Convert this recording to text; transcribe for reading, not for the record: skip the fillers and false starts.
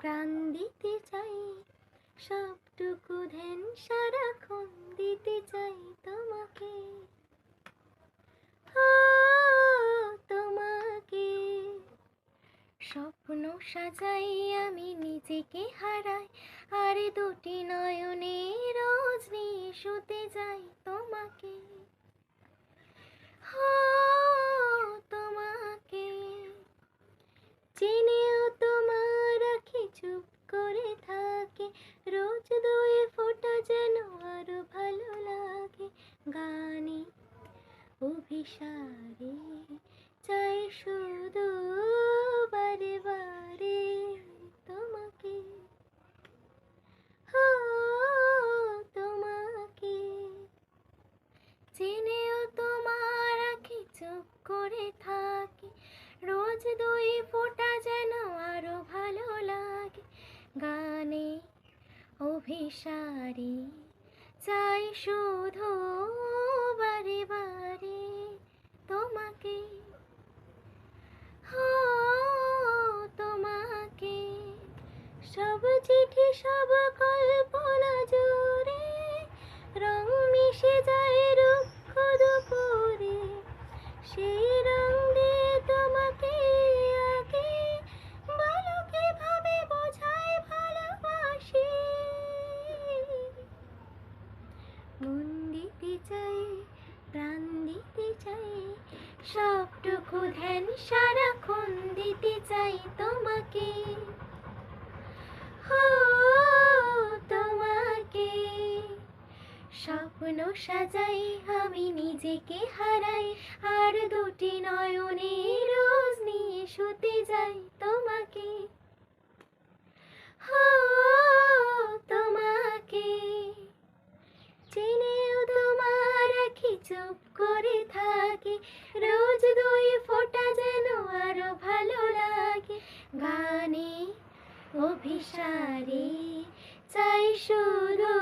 প্রাণ দিতে চাই, সবটুকু ধ্যান সারাক্ষণ দিতে চাই তোমাকে, ও তোমাকে। স্বপ্ন সাজাই আমি নিজেকে হারাই, আর দুটি নয়নে রোজ নিয়ে শুতে যাই তোমাকে, ও তোমাকে। জেনেও তোমার আঁখি চুপ করে থাকে, রোজ দুই ফোঁটা যেন আরো ভালো লাগে। গানে অভিসারে চাই শুধু বারে বারে তোমাকে, ও তোমাকে। জেনেও তোমার আঁখি চুপ করে থাকে, রোজ দুই ফোঁটা যেন আরো ভালো লাগে। গানে অভিসারে চাই শুধু বারে বারে তোমাকে, ও তোমাকে। সব চিঠি সব কল্পনা জুড়ে রং মিশে যায় রুক্ষ দুপুরে, সেই রং দিয়ে তোমাকে আগে বলো কিভাবে বোঝায় ভালোবাসি। মন দিতে চাই, প্রাণ দিতে চাই, সবটুকু ধ্যান সারাক্ষণ দিতে চাই তোমাকে, ও তোমাকে। স্বপ্ন সাজাই আমি নিজেকে হারাই, আর দুটি নয়নে রোজ নিয়ে শুতে যাই তোমাকে, ও তোমাকে। জেনেও তোমার আঁখি চুপ করে থাকে, রোজ দুই ফোঁটা যেন আরো ভালো লাগে। গানে অভিসারে চাই শুধু